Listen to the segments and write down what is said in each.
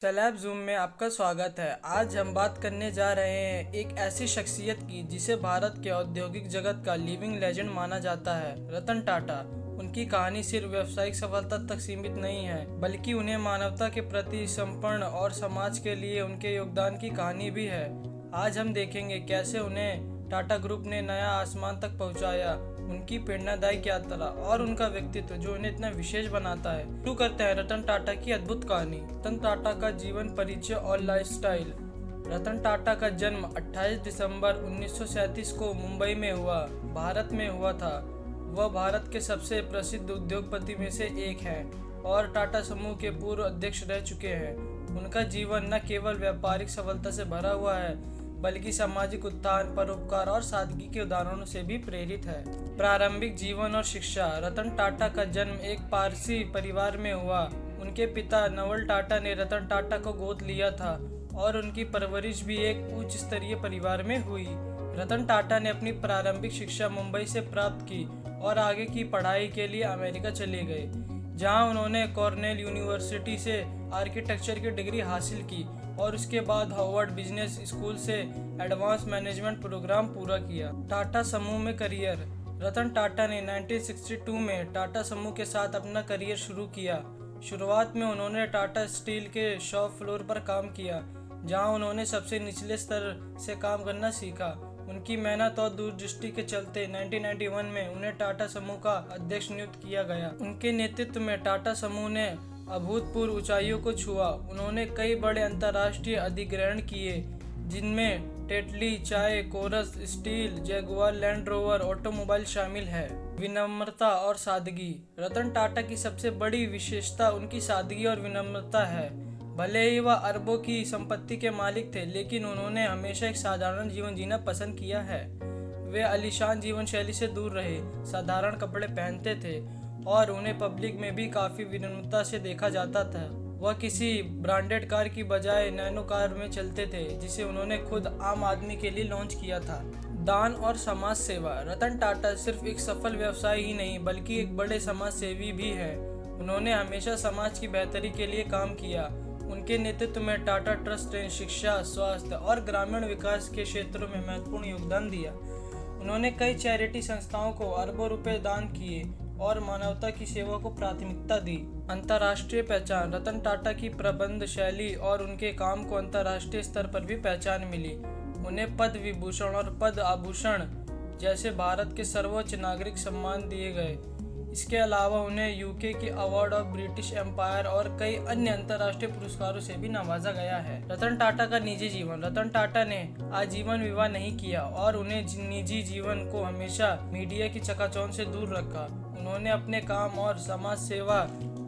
सैलाब जूम में आपका स्वागत है। आज हम बात करने जा रहे हैं एक ऐसी शख्सियत की जिसे भारत के औद्योगिक जगत का लिविंग लेजेंड माना जाता है, रतन टाटा। उनकी कहानी सिर्फ व्यावसायिक सफलता तक सीमित नहीं है, बल्कि उन्हें मानवता के प्रति समर्पण और समाज के लिए उनके योगदान की कहानी भी है। आज हम देखेंगे कैसे उन्हें टाटा ग्रुप ने नया आसमान तक पहुंचाया, उनकी प्रेरणादायक यात्रा और उनका व्यक्तित्व जो उन्हें इतना विशेष बनाता है। शुरू करते हैं रतन टाटा की अद्भुत कहानी। रतन टाटा का जीवन, परिचय और लाइफस्टाइल। रतन टाटा का जन्म 28 दिसंबर 1937 को मुंबई में भारत में हुआ था। वह भारत के सबसे प्रसिद्ध उद्योगपति में से एक हैं और टाटा समूह के पूर्व अध्यक्ष रह चुके हैं। उनका जीवन न केवल व्यापारिक सफलता से भरा हुआ है, बल्कि सामाजिक उत्थान, परोपकार और सादगी के उदाहरणों से भी प्रेरित है। प्रारंभिक जीवन और शिक्षा। रतन टाटा का जन्म एक पारसी परिवार में हुआ। उनके पिता नवल टाटा ने रतन टाटा को गोद लिया था और उनकी परवरिश भी एक उच्च स्तरीय परिवार में हुई। रतन टाटा ने अपनी प्रारंभिक शिक्षा मुंबई से प्राप्त की और आगे की पढ़ाई के लिए अमेरिका चले गए, जहां उन्होंने कॉर्नेल यूनिवर्सिटी से आर्किटेक्चर की डिग्री हासिल की और उसके बाद हार्वर्ड बिजनेस स्कूल से एडवांस मैनेजमेंट प्रोग्राम पूरा किया। टाटा समूह में करियर। रतन टाटा ने 1962 में टाटा समूह के साथ अपना करियर शुरू किया। शुरुआत में उन्होंने टाटा स्टील के शॉप फ्लोर पर काम किया, जहां उन्होंने सबसे निचले स्तर से काम करना सीखा। उनकी मेहनत और दूरदृष्टि के चलते 1991 में उन्हें टाटा समूह का अध्यक्ष नियुक्त किया गया। उनके नेतृत्व में टाटा समूह ने अभूतपूर्व ऊंचाइयों को छुआ। उन्होंने कई बड़े अंतर्राष्ट्रीय अधिग्रहण किए, जिनमें टेटली, चाय, Corus steel, Jaguar Land Rover automobile शामिल है। विनम्रता और सादगी। रतन टाटा की सबसे बड़ी विशेषता उनकी सादगी और विनम्रता है। भले ही वह अरबों की संपत्ति के मालिक थे, लेकिन उन्होंने हमेशा एक साधारण जीवन जीना पसंद किया है। वे आलीशान जीवन शैली से दूर रहे, साधारण कपड़े पहनते थे और उन्हें पब्लिक में भी काफी विनम्रता से देखा जाता था। वह किसी ब्रांडेड कार की बजाय नैनो कार में चलते थे, जिसे उन्होंने खुद आम आदमी के लिए लॉन्च किया था। दान और समाज सेवा। रतन टाटा सिर्फ एक सफल व्यवसायी ही नहीं, बल्कि एक बड़े समाज सेवी भी हैं। उन्होंने हमेशा समाज की बेहतरी के लिए काम किया। उनके नेतृत्व में टाटा ट्रस्ट ने शिक्षा, स्वास्थ्य और ग्रामीण विकास के क्षेत्रों में महत्वपूर्ण योगदान दिया। उन्होंने कई चैरिटी संस्थाओं को अरबों रुपए दान किए और मानवता की सेवा को प्राथमिकता दी। अंतर्राष्ट्रीय पहचान। रतन टाटा की प्रबंध शैली और उनके काम को अंतर्राष्ट्रीय स्तर पर भी पहचान मिली। उन्हें पद्म विभूषण और पद्म आभूषण जैसे भारत के सर्वोच्च नागरिक सम्मान दिए गए। इसके अलावा उन्हें यूके की अवार्ड ऑफ ब्रिटिश एम्पायर और कई अन्य अंतर्राष्ट्रीय पुरस्कारों से भी नवाजा गया है। रतन टाटा का निजी जीवन। रतन टाटा ने आजीवन विवाह नहीं किया और उन्हें निजी जीवन को हमेशा मीडिया की चकाचौंध से दूर रखा। उन्होंने अपने काम और समाज सेवा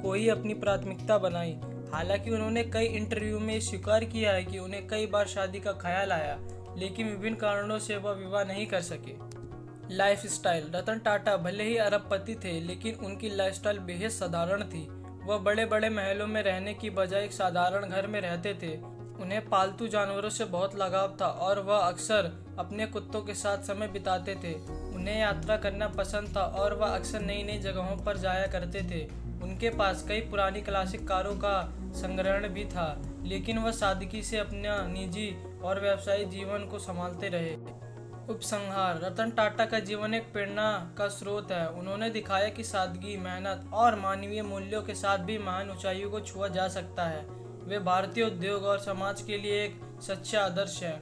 को ही अपनी प्राथमिकता बनाई। हालांकि उन्होंने कई इंटरव्यू में स्वीकार किया है कि उन्हें कई बार शादी का ख्याल आया, लेकिन विभिन्न कारणों से वह विवाह नहीं कर सके। लाइफस्टाइल। रतन टाटा भले ही अरबपति थे, लेकिन उनकी लाइफस्टाइल बेहद साधारण थी। वह बड़े बड़े महलों में रहने की बजाय एक साधारण घर में रहते थे। उन्हें पालतू जानवरों से बहुत लगाव था और वह अक्सर अपने कुत्तों के साथ समय बिताते थे। उन्हें यात्रा करना पसंद था और वह अक्सर नई नई जगहों पर जाया करते थे। उनके पास कई पुरानी क्लासिक कारों का संग्रहण भी था, लेकिन वह सादगी से अपना निजी और व्यावसायिक जीवन को संभालते रहे। उपसंहार। रतन टाटा का जीवन एक प्रेरणा का स्रोत है। उन्होंने दिखाया कि सादगी, मेहनत और मानवीय मूल्यों के साथ भी महान ऊंचाइयों को छुआ जा सकता है। वे भारतीय उद्योग और समाज के लिए एक सच्चा आदर्श है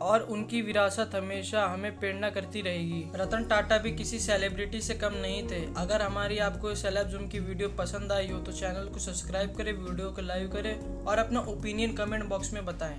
और उनकी विरासत हमेशा हमें प्रेरणा करती रहेगी। रतन टाटा भी किसी सेलिब्रिटी से कम नहीं थे। अगर हमारी आपको सैलाब जूम की वीडियो पसंद आई हो तो चैनल को सब्सक्राइब करें, वीडियो को लाइक करें और अपना ओपिनियन कमेंट बॉक्स में बताएं।